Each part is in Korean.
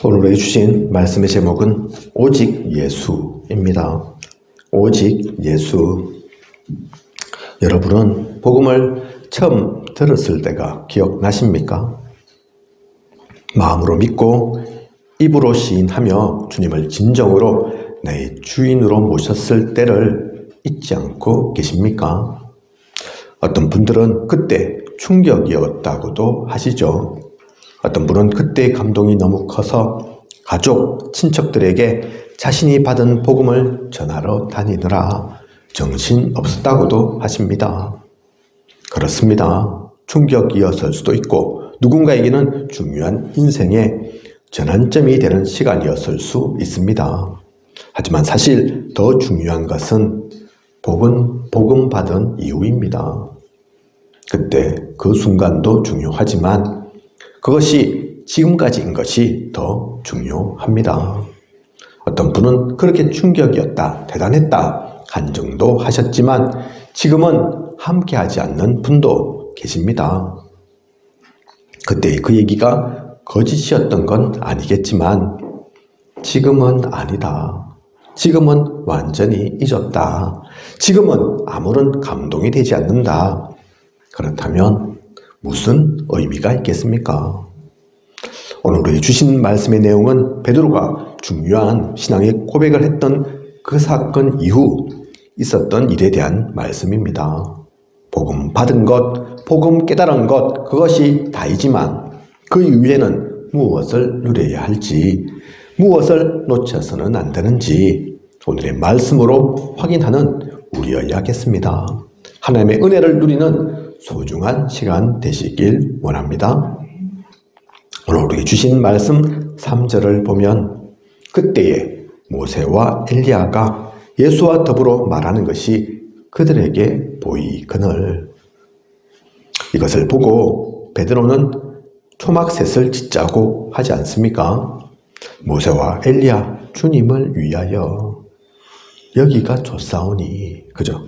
오늘 해주신 말씀의 제목은 오직 예수입니다. 오직 예수. 여러분은 복음을 처음 들었을 때가 기억나십니까? 마음으로 믿고 입으로 시인하며 주님을 진정으로 내 주인으로 모셨을 때를 잊지 않고 계십니까? 어떤 분들은 그때 충격이었다고도 하시죠. 어떤 분은 그때의 감동이 너무 커서 가족, 친척들에게 자신이 받은 복음을 전하러 다니느라 정신없었다고도 하십니다. 그렇습니다. 충격이었을 수도 있고 누군가에게는 중요한 인생의 전환점이 되는 시간이었을 수 있습니다. 하지만 사실 더 중요한 것은 복음 받은 이후입니다. 그때 그 순간도 중요하지만 그것이 지금까지인 것이 더 중요합니다. 어떤 분은 그렇게 충격이었다, 대단했다 한정도 하셨지만 지금은 함께하지 않는 분도 계십니다. 그때 그 얘기가 거짓이었던 건 아니겠지만 지금은 아니다. 지금은 완전히 잊었다. 지금은 아무런 감동이 되지 않는다. 그렇다면 무슨 의미가 있겠습니까? 오늘 주신 말씀의 내용은 베드로가 중요한 신앙의 고백을 했던 그 사건 이후 있었던 일에 대한 말씀입니다. 복음 받은 것, 복음 깨달은 것, 그것이 다이지만 그 이후에는 무엇을 누려야 할지, 무엇을 놓쳐서는 안 되는지 오늘의 말씀으로 확인하는 우리여야겠습니다. 하나님의 은혜를 누리는 소중한 시간 되시길 원합니다. 오늘 우리에게 주신 말씀 3절을 보면 그때에 모세와 엘리야가 예수와 더불어 말하는 것이 그들에게 보이거늘. 이것을 보고 베드로는 초막셋을 짓자고 하지 않습니까? 모세와 엘리야 주님을 위하여. 여기가 좋사오니, 그죠?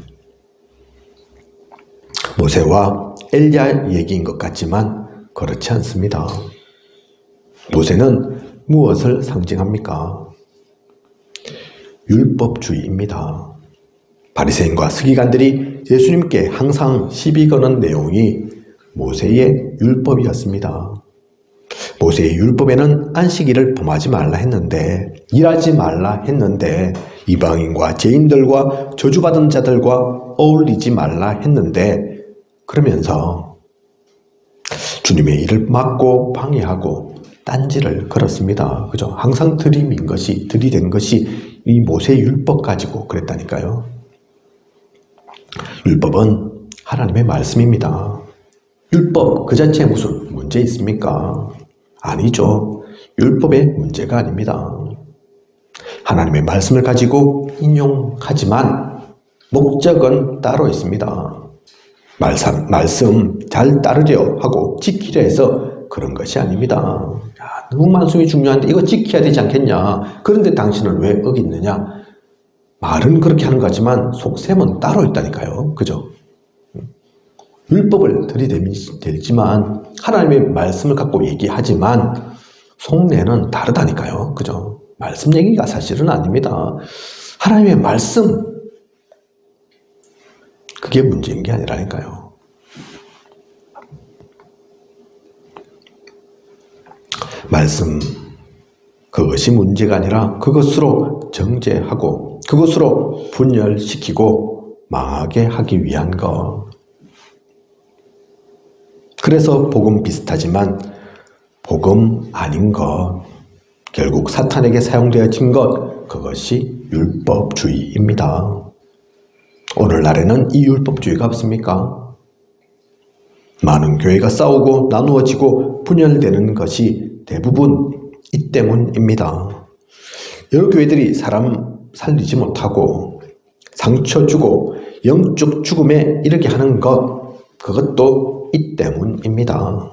모세와 엘리야 얘기인 것 같지만 그렇지 않습니다. 모세는 무엇을 상징합니까? 율법주의입니다. 바리새인과 서기관들이 예수님께 항상 시비 거는 내용이 모세의 율법이었습니다. 모세의 율법에는 안식일을 범하지 말라 했는데, 일하지 말라 했는데, 이방인과 죄인들과 저주받은 자들과 어울리지 말라 했는데, 그러면서 주님의 일을 막고 방해하고 딴지를 걸었습니다. 그죠? 항상 들이댄 것이 이 모세의 율법 가지고 그랬다니까요. 율법은 하나님의 말씀입니다. 율법 그 자체에 무슨 문제 있습니까? 아니죠. 율법의 문제가 아닙니다. 하나님의 말씀을 가지고 인용하지만 목적은 따로 있습니다. 말씀 잘 따르려 하고 지키려 해서 그런 것이 아닙니다. 너무 말씀이 중요한데 이거 지켜야 되지 않겠냐? 그런데 당신은 왜 어겼느냐? 말은 그렇게 하는 거지만 속셈은 따로 있다니까요. 그죠? 율법을 들이대면 되지만 하나님의 말씀을 갖고 얘기하지만 속내는 다르다니까요. 그죠? 말씀 얘기가 사실은 아닙니다. 하나님의 말씀, 그게 문제인 게 아니라니까요. 말씀, 그것이 문제가 아니라 그것으로 정죄하고 그것으로 분열시키고 망하게 하기 위한 것. 그래서 복음 비슷하지만 복음 아닌 것, 결국 사탄에게 사용되어진 것, 그것이 율법주의입니다. 오늘날에는 이 율법주의가 없습니까? 많은 교회가 싸우고 나누어지고 분열되는 것이 대부분 이 때문입니다. 여러 교회들이 사람 살리지 못하고 상처 주고 영적 죽음에 이르게 하는 것, 그것도 이 때문입니다.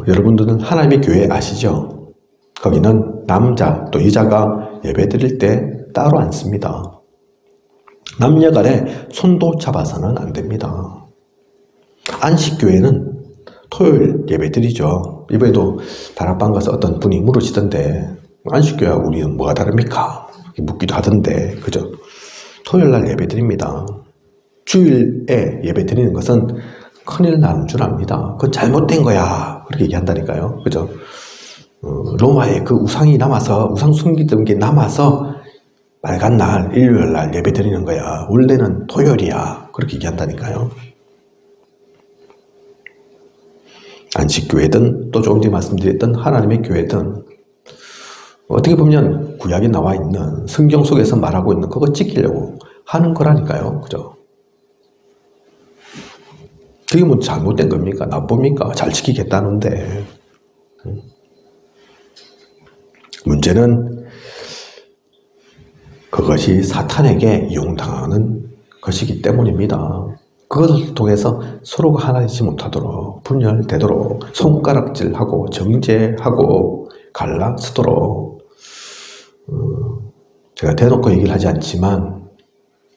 여러분들은 하나님의 교회 아시죠? 거기는 남자 또 여자가 예배 드릴 때 따로 앉습니다. 남녀 간에 손도 잡아서는 안 됩니다. 안식교회는 토요일 예배 드리죠. 이번에도 다락방 가서 어떤 분이 물으시던데 안식교회와 우리는 뭐가 다릅니까? 묻기도 하던데 그죠? 토요일 날 예배 드립니다. 주일에 예배 드리는 것은 큰일 나는 줄 압니다. 그건 잘못된 거야. 그렇게 얘기한다니까요. 그죠? 로마에 그 우상이 남아서, 우상 숨기던 게 남아서 빨간 날, 일요일 날 예배 드리는 거야. 원래는 토요일이야. 그렇게 얘기한다니까요. 안식교회든 또 조금 전에 말씀드렸던 하나님의 교회든 어떻게 보면 구약에 나와 있는 성경 속에서 말하고 있는 그거 지키려고 하는 거라니까요. 그죠? 그게 뭐 잘못된 겁니까? 나쁩니까? 잘 지키겠다는데. 문제는 그것이 사탄에게 이용당하는 것이기 때문입니다. 그것을 통해서 서로가 하나 되지 못하도록 분열되도록 손가락질하고 정죄하고 갈라쓰도록 제가 대놓고 얘기를 하지 않지만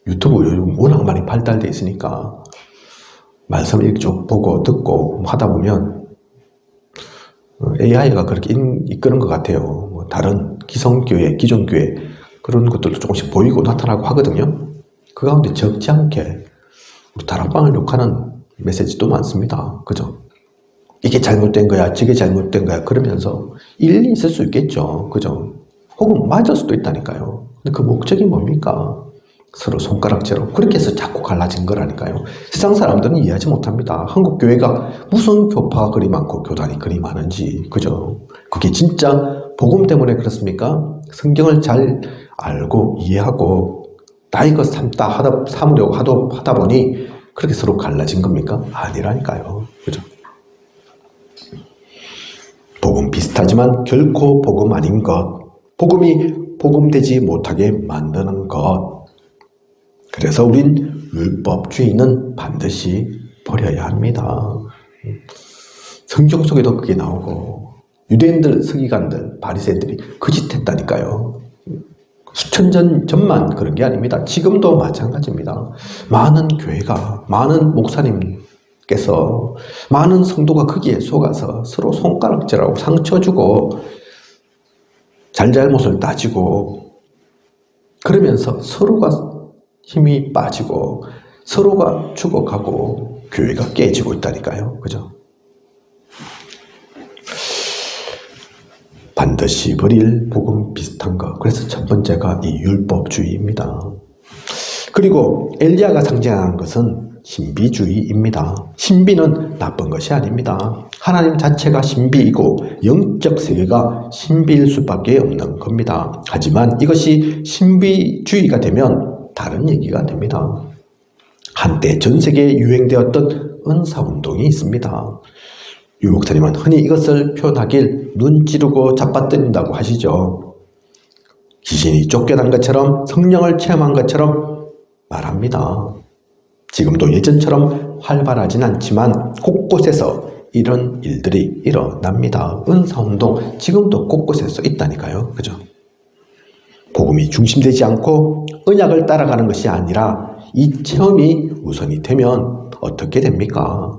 유튜브 요즘 워낙 많이 발달되어 있으니까 말씀을 이렇게 쭉 보고 듣고 하다 보면 AI가 그렇게 이끄는 것 같아요. 뭐 다른 기성교회, 기존교회 그런 것들도 조금씩 보이고 나타나고 하거든요. 그 가운데 적지 않게 우리 다락방을 욕하는 메시지도 많습니다. 그죠? 이게 잘못된 거야, 저게 잘못된 거야 그러면서 일리 있을 수 있겠죠. 그죠? 혹은 맞을 수도 있다니까요. 근데 그 목적이 뭡니까? 서로 손가락질로 그렇게 해서 자꾸 갈라진 거라니까요. 세상 사람들은 이해하지 못합니다. 한국 교회가 무슨 교파가 그리 많고 교단이 그리 많은지. 그죠? 그게 진짜 복음 때문에 그렇습니까? 성경을 잘 알고 이해하고 나의 것 삼으려고 하다 보니 그렇게 서로 갈라진 겁니까? 아니라니까요. 그죠? 복음 비슷하지만 결코 복음 아닌 것. 복음이 복음되지 못하게 만드는 것. 그래서 우린 율법주의는 반드시 버려야 합니다. 성경 속에도 그게 나오고 유대인들, 서기관들, 바리새인들이 그 짓 했다니까요. 수천 년 전만 그런 게 아닙니다. 지금도 마찬가지입니다. 많은 교회가, 많은 목사님께서, 많은 성도가 거기에 속아서 서로 손가락질하고 상처 주고 잘잘못을 따지고 그러면서 서로가 힘이 빠지고 서로가 죽어가고 교회가 깨지고 있다니까요. 그죠? 반드시 버릴 복음 비슷한 것. 그래서 첫 번째가 이 율법주의입니다. 그리고 엘리야가 상징하는 것은 신비주의입니다. 신비는 나쁜 것이 아닙니다. 하나님 자체가 신비이고 영적 세계가 신비일 수밖에 없는 겁니다. 하지만 이것이 신비주의가 되면 다른 얘기가 됩니다. 한때 전 세계에 유행되었던 은사운동이 있습니다. 유 목사님은 흔히 이것을 표현하길 눈 찌르고 잡아뜨린다고 하시죠. 귀신이 쫓겨난 것처럼 성령을 체험한 것처럼 말합니다. 지금도 예전처럼 활발하진 않지만 곳곳에서 이런 일들이 일어납니다. 은사운동 지금도 곳곳에서 있다니까요. 그죠? 복음이 중심되지 않고 언약을 따라가는 것이 아니라 이 체험이 우선이 되면 어떻게 됩니까?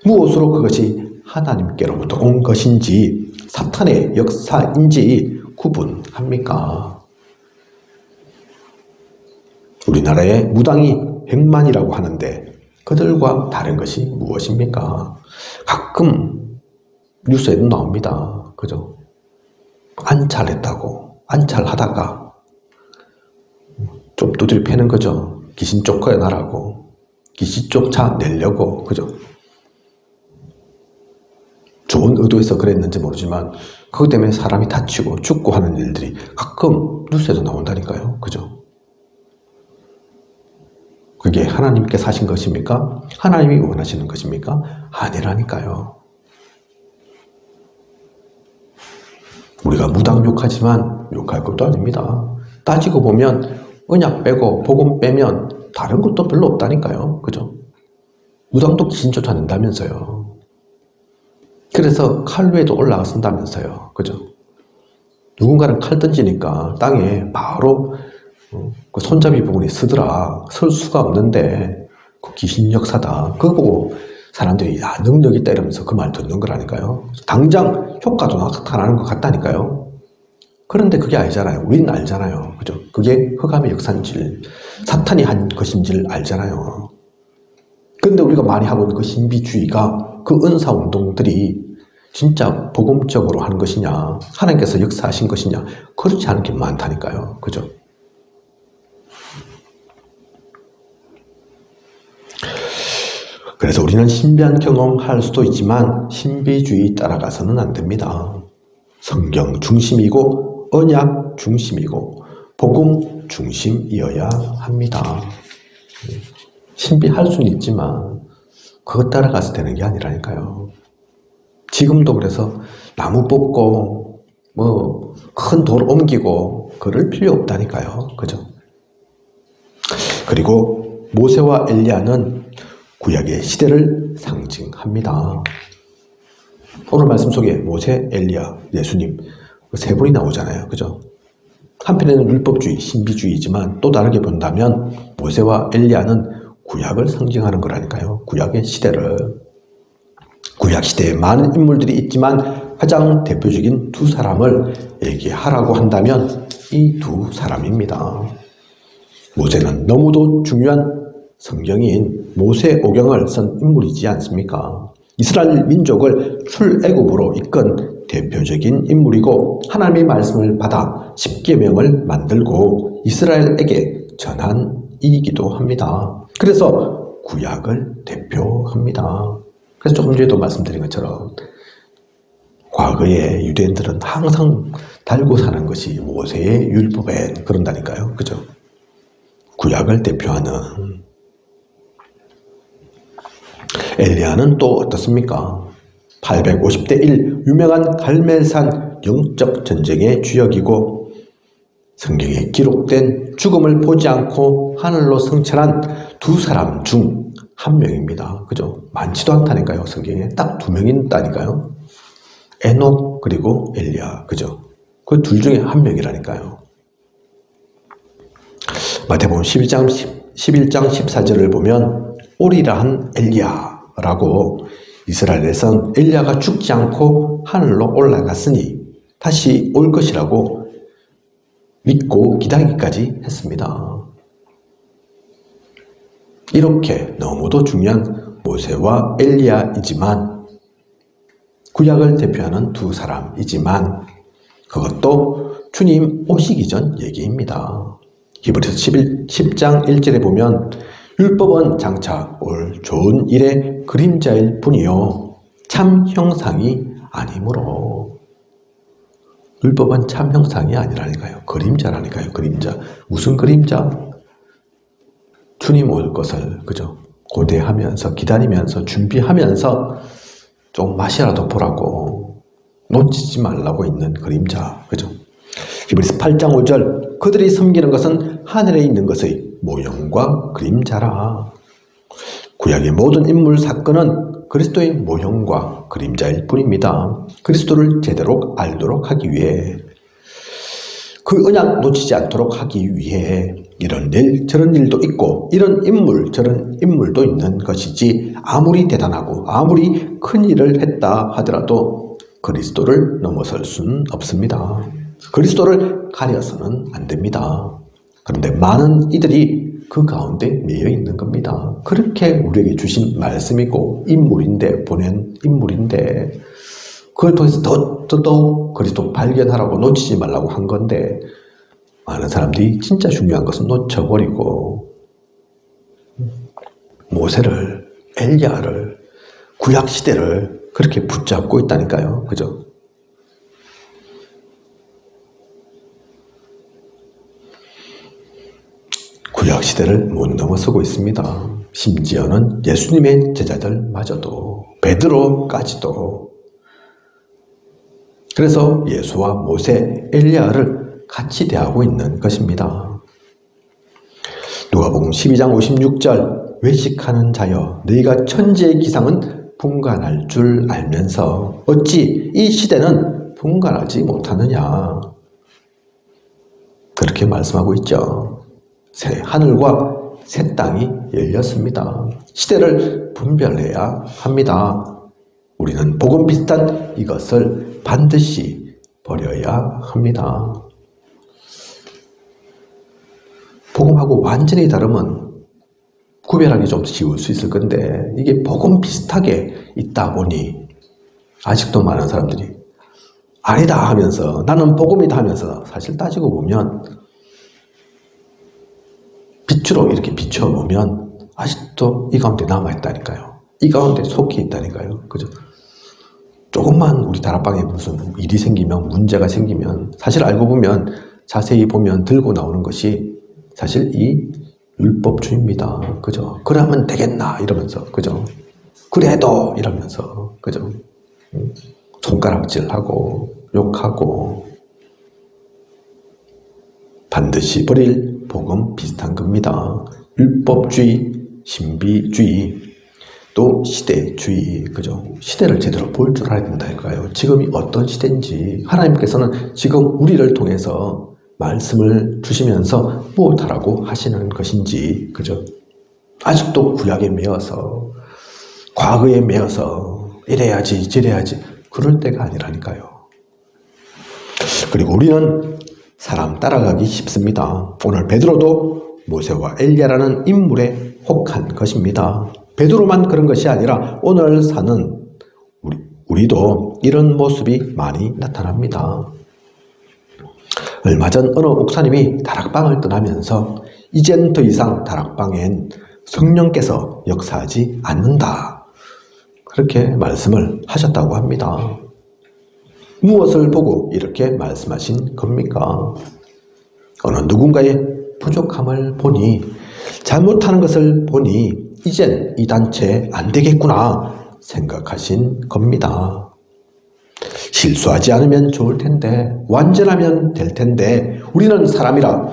무엇으로 그것이 하나님께로부터 온 것인지 사탄의 역사인지 구분합니까? 우리나라에 무당이 100만이라고 하는데 그들과 다른 것이 무엇입니까? 가끔 뉴스에도 나옵니다. 그죠? 안찰했다고. 안찰하다가 좀 두드려 패는 거죠. 귀신 쫓아내라고. 귀신 쫓아내려고. 그죠? 좋은 의도에서 그랬는지 모르지만 그것 때문에 사람이 다치고 죽고 하는 일들이 가끔 뉴스에도 나온다니까요. 그죠? 그게 하나님께서 하신 것입니까? 하나님이 원하시는 것입니까? 아니라니까요. 우리가 무당 욕하지만 욕할 것도 아닙니다. 따지고 보면 언약 빼고 복음 빼면 다른 것도 별로 없다니까요. 그죠? 무당도 귀신 쫓아낸다면서요. 그래서 칼 위에도 올라가 쓴다면서요. 그죠? 누군가는 칼 던지니까 땅에 바로 그 손잡이 부분이 서더라. 설 수가 없는데 그 귀신 역사다. 그거 보고 사람들이 야, 능력 있다 이러면서 그 말 듣는 거라니까요. 당장 효과도 나타나는 것 같다니까요. 그런데 그게 아니잖아요. 우리는 알잖아요. 그죠? 그게 흑암의 역사인지 사탄이 한 것인지를 알잖아요. 근데 우리가 많이 하고 있는 그 신비주의가 그 은사운동들이 진짜 복음적으로 하는 것이냐, 하나님께서 역사하신 것이냐, 그렇지 않은 게 많다니까요. 그죠? 그래서 우리는 신비한 경험할 수도 있지만 신비주의 따라가서는 안 됩니다. 성경 중심이고 언약 중심이고 복음 중심이어야 합니다. 신비할 수는 있지만 그것 따라가서 되는 게 아니라니까요. 지금도 그래서 나무 뽑고 뭐 큰 돌 옮기고 그럴 필요 없다니까요. 그죠? 그리고 모세와 엘리야는 구약의 시대를 상징합니다. 오늘 말씀 속에 모세, 엘리야, 예수님 세 분이 나오잖아요. 그죠? 한편에는 율법주의, 신비주의지만 또 다르게 본다면 모세와 엘리야는 구약을 상징하는 거라니까요. 구약의 시대를. 구약 시대에 많은 인물들이 있지만 가장 대표적인 두 사람을 얘기하라고 한다면 이 두 사람입니다. 모세는 너무도 중요한 성경인 모세오경을 쓴 인물이지 않습니까? 이스라엘 민족을 출애굽으로 이끈 대표적인 인물이고 하나님의 말씀을 받아 십계명을 만들고 이스라엘에게 전한 이이기도 합니다. 그래서 구약을 대표합니다. 그래서 조금 전에도 말씀드린 것처럼 과거에 유대인들은 항상 달고 사는 것이 모세의 율법에 그런다니까요. 그죠? 구약을 대표하는 엘리야는 또 어떻습니까? 850대 1 유명한 갈멜산 영적 전쟁의 주역이고 성경에 기록된 죽음을 보지 않고 하늘로 승천한 두 사람 중 한 명입니다. 그죠? 많지도 않다니까요. 성경에 딱 두 명이 있다니까요. 에녹 그리고 엘리야. 그죠? 그 둘 중에 한 명이라니까요. 마태복음 11장 14절을 보면 오리라 한 엘리야라고 이스라엘에선 엘리야가 죽지 않고 하늘로 올라갔으니 다시 올 것이라고 믿고 기다리기까지 했습니다. 이렇게 너무도 중요한 모세와 엘리야이지만 구약을 대표하는 두 사람이지만 그것도 주님 오시기 전 얘기입니다. 히브리서 10장 1절에 보면 율법은 장차 올 좋은 일의 그림자일 뿐이요 참 형상이 아니므로. 율법은 참 형상이 아니라니까요. 그림자라니까요. 그림자. 무슨 그림자? 주님 올 것을 그죠? 고대하면서 기다리면서 준비하면서 좀 맛이라도 보라고 놓치지 말라고 있는 그림자. 그죠? 히브리서 8장 5절 그들이 섬기는 것은 하늘에 있는 것의 모형과 그림자라. 구약의 모든 인물 사건은 그리스도의 모형과 그림자일 뿐입니다. 그리스도를 제대로 알도록 하기 위해 그 언약 놓치지 않도록 하기 위해 이런 일 저런 일도 있고 이런 인물 저런 인물도 있는 것이지 아무리 대단하고 아무리 큰 일을 했다 하더라도 그리스도를 넘어설 수는 없습니다. 그리스도를 가려서는 안 됩니다. 그런데 많은 이들이 그 가운데 매여 있는 겁니다. 그렇게 우리에게 주신 말씀이고 인물인데 보낸 인물인데 그걸 통해서 더더욱 그리스도 발견하라고 놓치지 말라고 한 건데 많은 사람들이 진짜 중요한 것은 놓쳐버리고 모세를 엘리야를 구약시대를 그렇게 붙잡고 있다니까요. 그죠? 구약시대를 못 넘어서고 있습니다. 심지어는 예수님의 제자들마저도 베드로까지도. 그래서 예수와 모세, 엘리야를 같이 대하고 있는 것입니다. 누가복음 12장 56절 외식하는 자여 너희가 천지의 기상은 분간할 줄 알면서 어찌 이 시대는 분간하지 못하느냐. 그렇게 말씀하고 있죠. 새 하늘과 새 땅이 열렸습니다. 시대를 분별해야 합니다. 우리는 복음 비슷한 이것을 반드시 버려야 합니다. 복음하고 완전히 다르면 구별하기 좀 쉬울 수 있을 건데 이게 복음 비슷하게 있다 보니 아직도 많은 사람들이 아니다 하면서 나는 복음이다 하면서 사실 따지고 보면 빛으로 이렇게 비춰보면 아직도 이 가운데 남아있다니까요. 이 가운데 속해 있다니까요. 그죠? 조금만 우리 다락방에 무슨 일이 생기면 문제가 생기면 사실 알고 보면 자세히 보면 들고 나오는 것이 사실 이 율법주의입니다. 그죠? 그러면 되겠나 이러면서 그죠? 그래도 이러면서 그죠? 손가락질하고 욕하고 반드시 버릴 복음 비슷한 겁니다. 율법주의, 신비주의, 또 시대주의, 그죠? 시대를 제대로 볼 줄 알아야 된다니까요. 지금이 어떤 시대인지 하나님께서는 지금 우리를 통해서 말씀을 주시면서 무엇하라고 하시는 것인지, 그죠? 아직도 구약에 매여서 과거에 매여서 이래야지 저래야지 그럴 때가 아니라니까요. 그리고 우리는 사람 따라가기 쉽습니다. 오늘 베드로도 모세와 엘리야라는 인물에 혹한 것입니다. 베드로만 그런 것이 아니라 오늘 사는 우리도 이런 모습이 많이 나타납니다. 얼마 전 어느 목사님이 다락방을 떠나면서 이젠 더 이상 다락방엔 성령께서 역사하지 않는다. 그렇게 말씀을 하셨다고 합니다. 무엇을 보고 이렇게 말씀하신 겁니까? 어느 누군가의 부족함을 보니 잘못하는 것을 보니 이젠 이 단체 안 되겠구나 생각하신 겁니다. 실수하지 않으면 좋을 텐데 완전하면 될 텐데 우리는 사람이라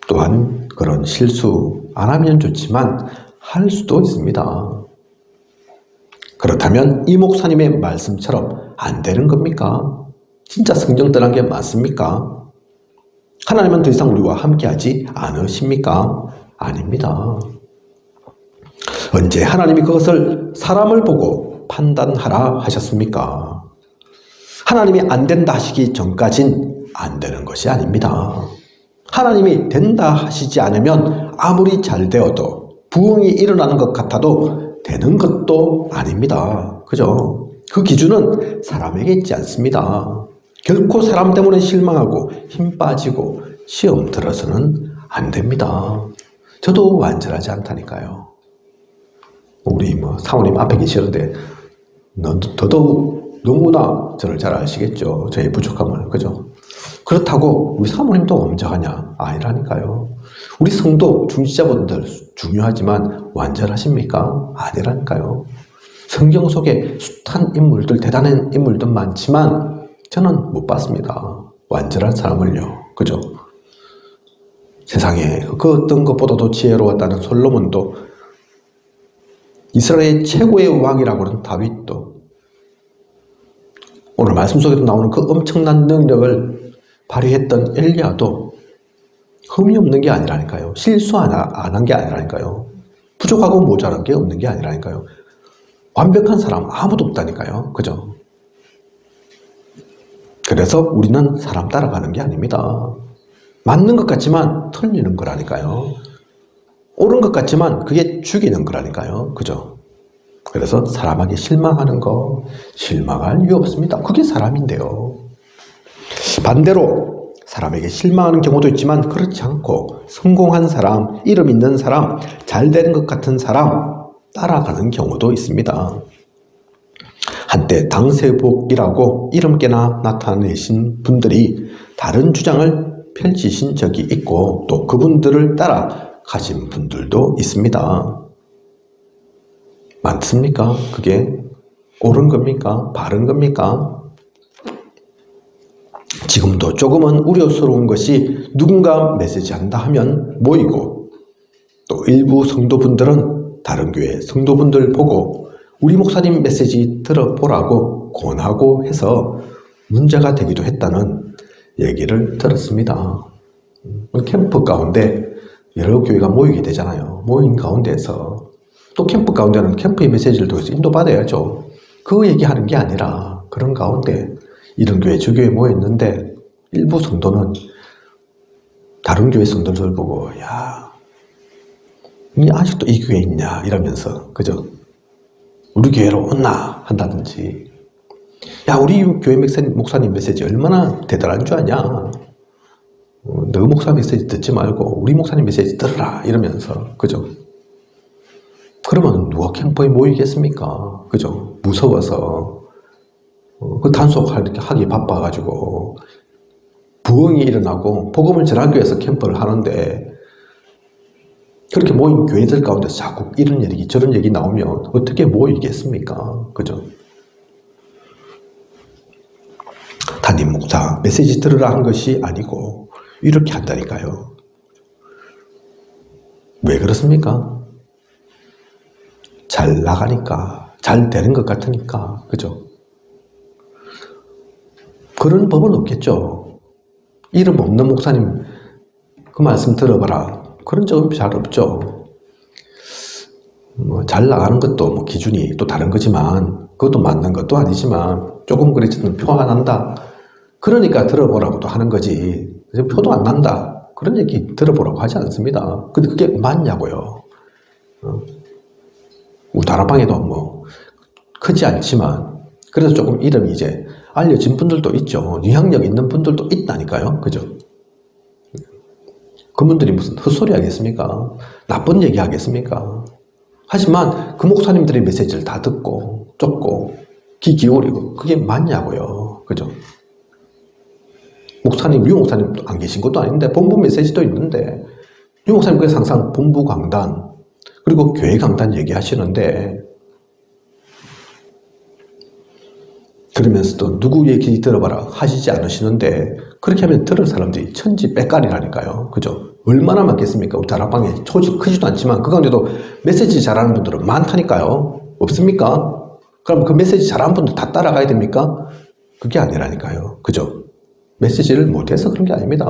또한 그런 실수 안 하면 좋지만 할 수도 있습니다. 그렇다면 이 목사님의 말씀처럼 안 되는 겁니까? 진짜 성경 떠난 게 맞습니까? 하나님은 더 이상 우리와 함께하지 않으십니까? 아닙니다. 언제 하나님이 그것을 사람을 보고 판단하라 하셨습니까? 하나님이 안 된다 하시기 전까진 안 되는 것이 아닙니다. 하나님이 된다 하시지 않으면 아무리 잘 되어도 부흥이 일어나는 것 같아도 되는 것도 아닙니다. 그죠? 그 기준은 사람에게 있지 않습니다. 결코 사람 때문에 실망하고 힘 빠지고 시험 들어서는 안 됩니다. 저도 완전하지 않다니까요. 우리 사모님 앞에 계시는데 더더욱 너무나 저를 잘 아시겠죠. 저의 부족함을. 그죠? 그렇다고 우리 사모님도 엄정하냐? 아니라니까요. 우리 성도 중지자분들 중요하지만 완전하십니까? 아니라니까요. 성경 속에 숱한 인물들, 대단한 인물들 많지만 저는 못 봤습니다. 완전한 사람을요. 그죠? 세상에 그 어떤 것보다도 지혜로웠다는 솔로몬도, 이스라엘 최고의 왕이라고 하는 다윗도, 오늘 말씀 속에도 나오는 그 엄청난 능력을 발휘했던 엘리야도 흠이 없는 게 아니라니까요. 실수 안 한 게 아니라니까요. 부족하고 모자란 게 없는 게 아니라니까요. 완벽한 사람 아무도 없다니까요. 그죠? 그래서 우리는 사람 따라가는 게 아닙니다. 맞는 것 같지만 틀리는 거라니까요. 옳은 것 같지만 그게 죽이는 거라니까요. 그죠? 그래서 사람에게 실망하는 거, 실망할 이유 없습니다. 그게 사람인데요. 반대로 사람에게 실망하는 경우도 있지만 그렇지 않고 성공한 사람, 이름 있는 사람, 잘 되는 것 같은 사람 따라가는 경우도 있습니다. 한때 당세복이라고 이름께나 나타내신 분들이 다른 주장을 펼치신 적이 있고 또 그분들을 따라 가신 분들도 있습니다. 맞습니까? 그게 옳은 겁니까? 바른 겁니까? 지금도 조금은 우려스러운 것이 누군가 메시지한다 하면 모이고 또 일부 성도분들은 다른 교회 성도분들 보고 우리 목사님 메시지 들어보라고 권하고 해서 문제가 되기도 했다는 얘기를 들었습니다. 캠프 가운데 여러 교회가 모이게 되잖아요. 모인 가운데에서 또 캠프 가운데는 캠프의 메시지를 통해서 인도받아야죠. 그 얘기하는 게 아니라 그런 가운데 이런 교회 저 교회 모였는데 일부 성도는 다른 교회 성도들 보고 야, 니 아직도 이 교회에 있냐 이러면서 그죠? 우리 교회로 온나 한다든지 야 우리 교회 목사님 메시지 얼마나 대단한 줄 아냐? 너 목사 메시지 듣지 말고 우리 목사님 메시지 들으라 이러면서 그죠? 그러면 누가 캠프에 모이겠습니까? 그죠? 무서워서 그 단속하기 바빠가지고 부흥이 일어나고 복음을 전하기 위해서 캠프를 하는데 그렇게 모인 교회들 가운데 자꾸 이런 얘기 저런 얘기 나오면 어떻게 모이겠습니까? 그죠? 담임 목사 메시지 들으라 한 것이 아니고 이렇게 한다니까요. 왜 그렇습니까? 잘 나가니까, 잘 되는 것 같으니까, 그죠? 그런 법은 없겠죠. 이름 없는 목사님 그 말씀 들어봐라. 그런 적은 잘 없죠. 잘 나가는 것도 기준이 또 다른 거지만 그것도 맞는 것도 아니지만 조금 그래도 표가 난다. 그러니까 들어보라고도 하는 거지. 표도 안 난다. 그런 얘기 들어보라고 하지 않습니다. 근데 그게 맞냐고요. 우리 다락방에도 크지 않지만 그래서 조금 이름이 이제 알려진 분들도 있죠. 영향력 있는 분들도 있다니까요. 그죠? 그분들이 무슨 헛소리 하겠습니까? 나쁜 얘기 하겠습니까? 하지만 그 목사님들의 메시지를 다 듣고 쫓고 귀 기울이고 그게 맞냐고요. 그죠? 목사님, 유 목사님도 안 계신 것도 아닌데 본부 메시지도 있는데 유 목사님 그래서 항상 본부 강단 그리고 교회 강단 얘기하시는데 그러면서도 누구 얘기 들어봐라 하시지 않으시는데 그렇게 하면 들을 사람들이 천지 빽깔이라니까요. 그죠? 얼마나 많겠습니까? 우리 다락방에 조직 크지도 않지만 그 가운데도 메시지 잘하는 분들은 많다니까요. 없습니까? 그럼 그 메시지 잘하는 분들 다 따라가야 됩니까? 그게 아니라니까요. 그죠? 메시지를 못해서 그런 게 아닙니다.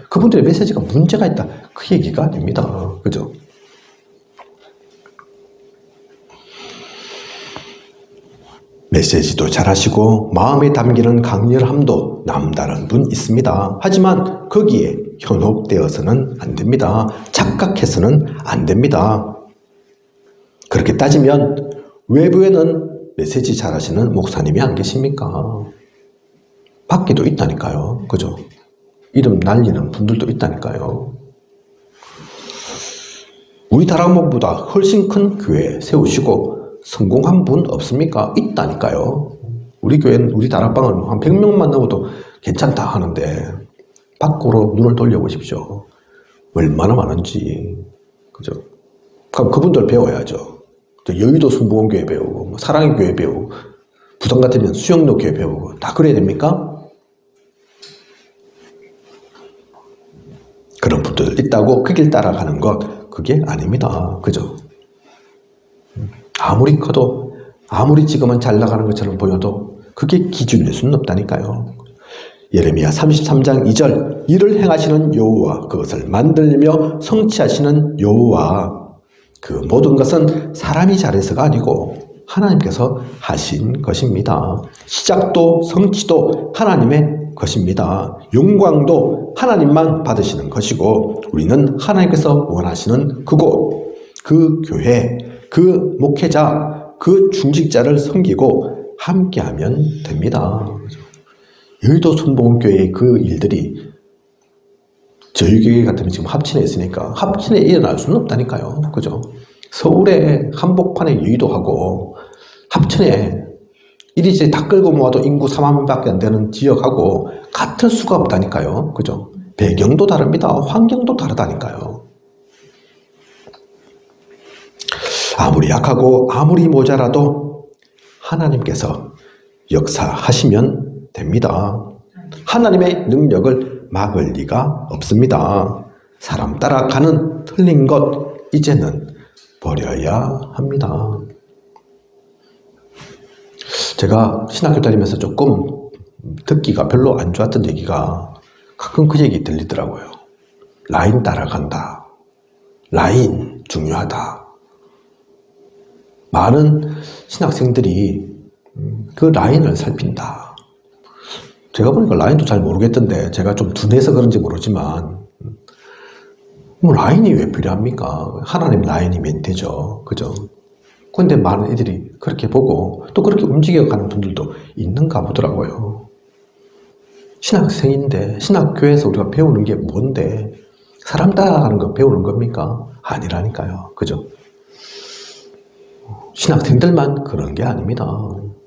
그분들의 메시지가 문제가 있다. 그 얘기가 아닙니다. 그죠? 메시지도 잘하시고 마음에 담기는 강렬함도 남다른 분 있습니다. 하지만 거기에 현혹되어서는 안 됩니다. 착각해서는 안 됩니다. 그렇게 따지면 외부에는 메시지 잘하시는 목사님이 안 계십니까? 밖에도 있다니까요. 그죠? 이름 날리는 분들도 있다니까요. 우리 다락방보다 훨씬 큰 교회 세우시고 성공한 분 없습니까? 있다니까요. 우리 교회는, 우리 다락방은 한 100명만 넘어도 괜찮다 하는데 밖으로 눈을 돌려보십시오. 얼마나 많은지. 그죠? 그럼 그분들 배워야죠. 여의도 순복음교회 배우고 사랑의 교회 배우고 부산 같으면 수영로 교회 배우고 다 그래야 됩니까? 그런 분들 있다고 그 길 따라가는 것 그게 아닙니다. 그죠? 아무리 커도 아무리 지금은 잘 나가는 것처럼 보여도 그게 기준일 수는 없다니까요. 예레미야 33장 2절 이를 행하시는 여호와 그것을 만들며 성취하시는 여호와 그 모든 것은 사람이 잘해서가 아니고 하나님께서 하신 것입니다. 시작도 성취도 하나님의 것입니다. 영광도 하나님만 받으시는 것이고 우리는 하나님께서 원하시는 그곳, 그 교회, 그 목회자, 그 중직자를 섬기고 함께하면 됩니다. 여의도 순복음교회의 그 일들이 저희 교회 같으면 지금 합친에 있으니까 합친에 일어날 수는 없다니까요. 그죠? 서울에 한복판에 여의도하고 합천에 이리저리 다 끌고 모아도 인구 4만 명밖에 안 되는 지역하고 같을 수가 없다니까요. 그죠? 배경도 다릅니다. 환경도 다르다니까요. 아무리 약하고 아무리 모자라도 하나님께서 역사하시면 됩니다. 하나님의 능력을 막을 리가 없습니다. 사람 따라가는 틀린 것 이제는 버려야 합니다. 제가 신학교 다니면서 조금 듣기가 별로 안 좋았던 얘기가 가끔 그 얘기 들리더라고요. 라인 따라간다. 라인 중요하다. 많은 신학생들이 그 라인을 살핀다. 제가 보니까 라인도 잘 모르겠던데, 제가 좀 둔해서 그런지 모르지만, 뭐 라인이 왜 필요합니까? 하나님 라인이면 되죠. 그죠? 근데 많은 애들이 그렇게 보고 또 그렇게 움직여가는 분들도 있는가 보더라고요. 신학생인데, 신학교에서 우리가 배우는 게 뭔데, 사람 따라가는 거 배우는 겁니까? 아니라니까요. 그죠? 신학생들만 그런 게 아닙니다.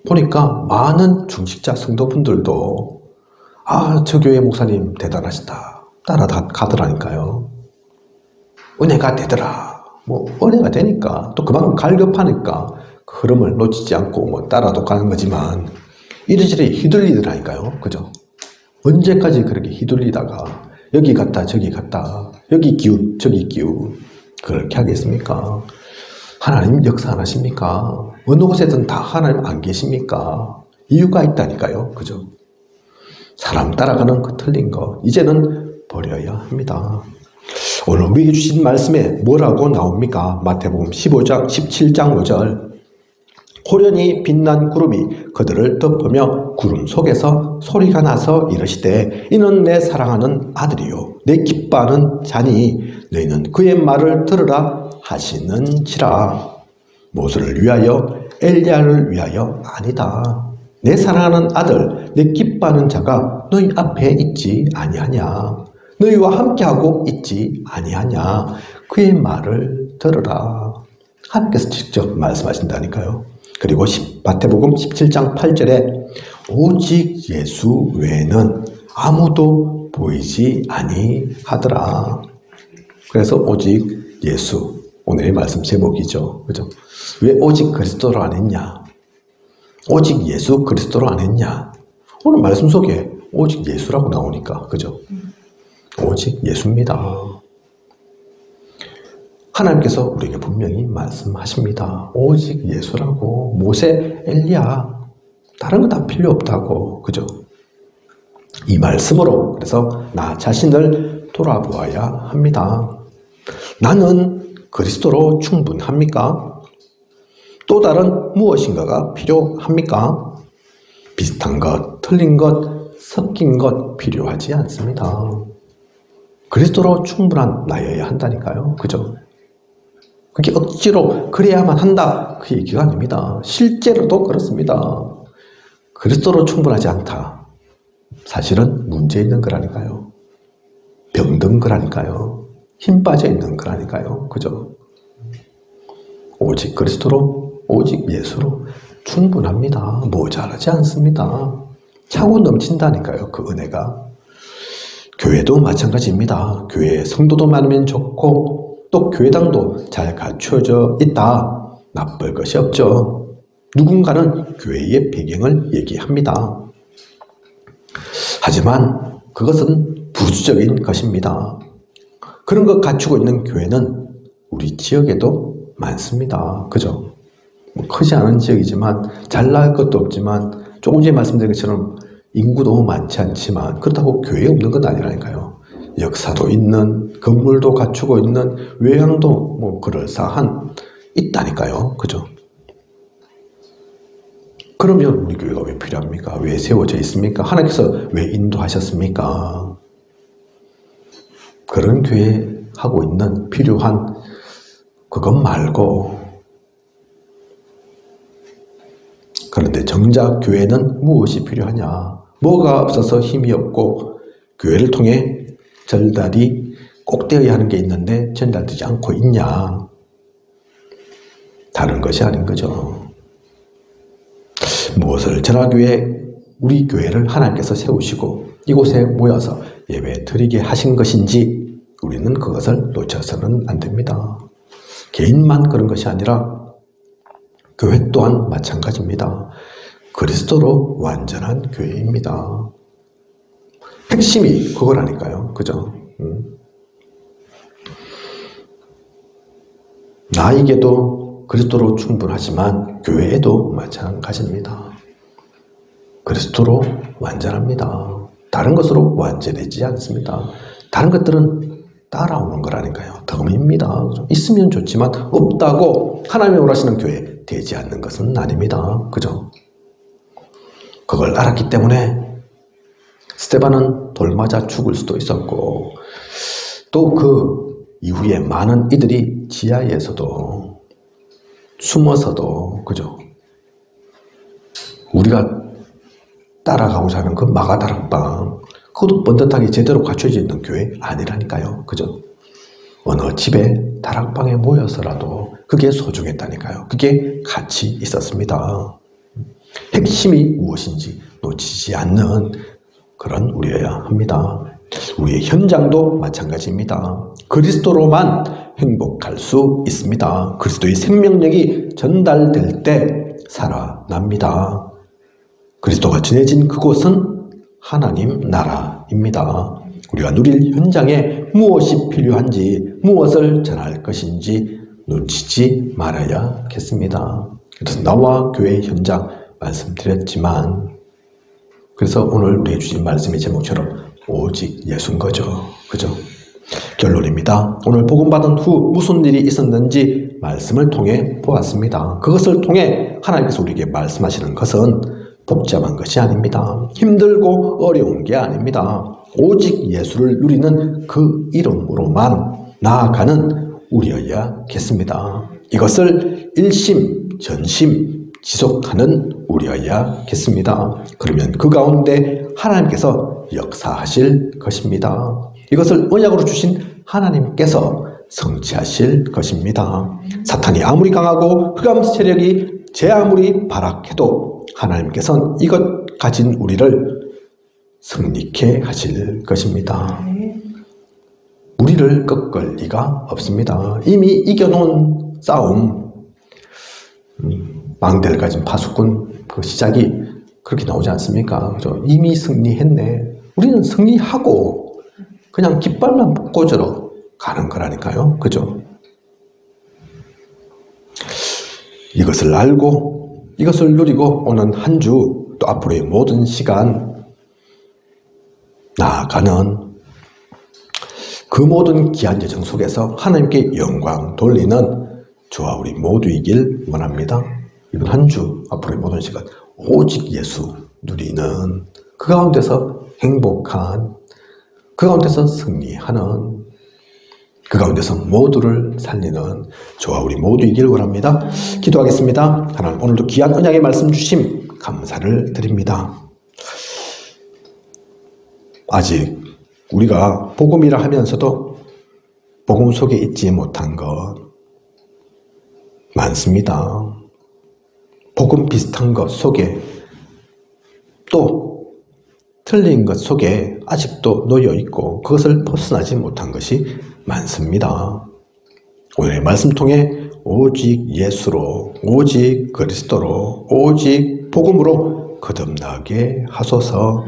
보니까 많은 중직자 성도분들도 저 교회 목사님 대단하시다. 따라가더라니까요. 은혜가 되더라. 뭐 은혜가 되니까 또 그만큼 갈급하니까 그 흐름을 놓치지 않고 뭐 따라도 가는 거지만 이리저리 휘둘리더라니까요. 그죠? 언제까지 그렇게 휘둘리다가 여기 갔다 저기 갔다 여기 기웃 저기 기웃 그렇게 하겠습니까? 하나님 역사 안 하십니까? 어느 곳에든 다 하나님 안 계십니까? 이유가 있다니까요. 그죠? 사람 따라가는 그 틀린 거 이제는 버려야 합니다. 오늘 우리에게 주신 말씀에 뭐라고 나옵니까? 마태복음 15장 17장 5절 호련히 빛난 구름이 그들을 덮으며 구름 속에서 소리가 나서 이르시되 이는 내 사랑하는 아들이요 내 기뻐하는 자니 너희는 그의 말을 들으라 하시는지라. 모세를 위하여 엘리야를 위하여 아니다. 내 사랑하는 아들 내 기뻐하는 자가 너희 앞에 있지 아니하냐. 너희와 함께하고 있지 아니하냐. 그의 말을 들으라. 하나님께서 직접 말씀하신다니까요. 그리고 마태복음 17장 8절에 오직 예수 외에는 아무도 보이지 아니하더라. 그래서 오직 예수, 오늘의 말씀 제목이죠. 그죠? 왜 오직 그리스도로 안 했냐? 오직 예수 그리스도로 안 했냐? 오늘 말씀 속에 오직 예수라고 나오니까, 그죠? 오직 예수입니다. 하나님께서 우리에게 분명히 말씀하십니다. 오직 예수라고. 모세, 엘리야, 다른 거 다 필요 없다고. 그죠? 이 말씀으로 그래서 나 자신을 돌아보아야 합니다. 나는 그리스도로 충분합니까? 또 다른 무엇인가가 필요합니까? 비슷한 것, 틀린 것, 섞인 것 필요하지 않습니다. 그리스도로 충분한 나여야 한다니까요. 그죠? 그게 억지로 그래야만 한다. 그 얘기가 아닙니다. 실제로도 그렇습니다. 그리스도로 충분하지 않다. 사실은 문제 있는 거라니까요. 병든 거라니까요. 힘 빠져 있는 거라니까요. 그죠? 오직 그리스도로, 오직 예수로 충분합니다. 모자라지 않습니다. 차고 넘친다니까요. 그 은혜가. 교회도 마찬가지입니다. 교회에 성도도 많으면 좋고 또 교회당도 잘 갖춰져 있다. 나쁠 것이 없죠. 누군가는 교회의 배경을 얘기합니다. 하지만 그것은 부수적인 것입니다. 그런 것 갖추고 있는 교회는 우리 지역에도 많습니다. 그죠? 뭐 크지 않은 지역이지만 잘 나갈 것도 없지만 조금 전에 말씀드린 것처럼 인구도 많지 않지만 그렇다고 교회에 없는 건 아니라니까요. 역사도 있는, 건물도 갖추고 있는, 외향도 뭐 그럴싸한 있다니까요. 그죠? 그러면 우리 교회가 왜 필요합니까? 왜 세워져 있습니까? 하나님께서 왜 인도하셨습니까? 그런 교회 하고 있는 필요한 그것 말고, 그런데 정작 교회는 무엇이 필요하냐? 뭐가 없어서 힘이 없고 교회를 통해 전달이 꼭 되어야 하는 게 있는데 전달되지 않고 있냐? 다른 것이 아닌 거죠. 무엇을 전하기 위해 우리 교회를 하나님께서 세우시고 이곳에 모여서 예배 드리게 하신 것인지 우리는 그것을 놓쳐서는 안 됩니다. 개인만 그런 것이 아니라 교회 또한 마찬가지입니다. 그리스도로 완전한 교회입니다. 핵심이 그거라니까요. 그죠? 나에게도 그리스도로 충분하지만 교회에도 마찬가지입니다. 그리스도로 완전합니다. 다른 것으로 완전해지지 않습니다. 다른 것들은 따라오는 거라니까요. 덤입니다. 있으면 좋지만 없다고 하나님이 원하시는 교회 되지 않는 것은 아닙니다. 그죠? 그걸 알았기 때문에 스데반은 돌 맞아 죽을 수도 있었고, 또 그 이후에 많은 이들이 지하에서도 숨어서도, 그죠? 우리가 따라가고자 하는 그 마가다락방, 그것도 번듯하게 제대로 갖춰져 있는 교회 아니라니까요. 그죠? 어느 집에 다락방에 모여서라도 그게 소중했다니까요. 그게 가치 있었습니다. 핵심이 무엇인지 놓치지 않는 그런 우리여야 합니다. 우리의 현장도 마찬가지입니다. 그리스도로만 행복할 수 있습니다. 그리스도의 생명력이 전달될 때 살아납니다. 그리스도가 전해진 그곳은 하나님 나라입니다. 우리가 누릴 현장에 무엇이 필요한지, 무엇을 전할 것인지 놓치지 말아야겠습니다. 그래서 나와 교회 현장 말씀드렸지만, 그래서 오늘 우리에게 주신 말씀의 제목처럼 오직 예수인 거죠. 그죠? 결론입니다. 오늘 복음 받은 후 무슨 일이 있었는지 말씀을 통해 보았습니다. 그것을 통해 하나님께서 우리에게 말씀하시는 것은 복잡한 것이 아닙니다. 힘들고 어려운 게 아닙니다. 오직 예수를 누리는 그 이름으로만 나아가는 우리여야겠습니다. 이것을 일심 전심 지속하는 우리여야겠습니다. 그러면 그 가운데 하나님께서 역사하실 것입니다. 이것을 언약으로 주신 하나님께서 성취하실 것입니다. 사탄이 아무리 강하고 흑암 세력이 제 아무리 발악해도 하나님께서는 이것 가진 우리를 승리케 하실 것입니다. 우리를 꺾을 리가 없습니다. 이미 이겨놓은 싸움, 망대를 가진 파수꾼 그 시작이 그렇게 나오지 않습니까? 그죠? 이미 승리했네. 우리는 승리하고 그냥 깃발만 꽂으러 가는 거라니까요. 그죠? 이것을 알고 이것을 누리고 오는 한 주 또 앞으로의 모든 시간 나아가는 그 모든 귀한 여정 속에서 하나님께 영광 돌리는 저와 우리 모두이길 원합니다. 이번 한 주 앞으로의 모든 시간 오직 예수 누리는 그 가운데서 행복한, 그 가운데서 승리하는, 그 가운데서 모두를 살리는 저와 우리 모두이길 원합니다. 기도하겠습니다. 하나님, 오늘도 귀한 언약의 말씀 주심 감사를 드립니다. 아직 우리가 복음이라 하면서도 복음 속에 있지 못한 것 많습니다. 복음 비슷한 것 속에 또 틀린 것 속에 아직도 놓여 있고 그것을 벗어나지 못한 것이 많습니다. 오늘의 말씀 통해 오직 예수로, 오직 그리스도로, 오직 복음으로 거듭나게 하소서.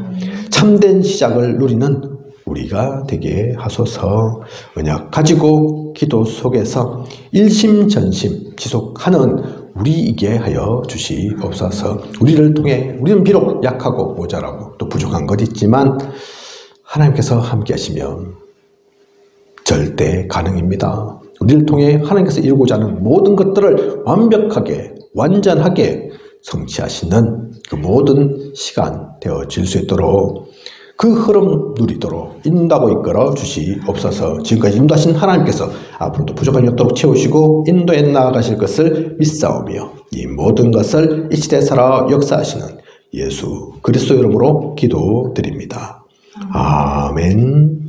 참된 시작을 누리는 우리가 되게 하소서. 언약 가지고 기도 속에서 일심전심 지속하는 우리이게 하여 주시옵소서. 우리를 통해 우리는 비록 약하고 모자라고 또 부족한 것 있지만 하나님께서 함께 하시면 절대 가능입니다. 우리를 통해 하나님께서 이루고자 하는 모든 것들을 완벽하게 완전하게 성취하시는 그 모든 시간 되어질 수 있도록 그 흐름 누리도록 인도하고 이끌어 주시옵소서. 지금까지 인도하신 하나님께서 앞으로도 부족함이 없도록 채우시고 인도해 나아가실 것을 믿사오며 이 모든 것을 이 시대에 살아 역사하시는 예수 그리스도 이름으로 기도드립니다. 아멘.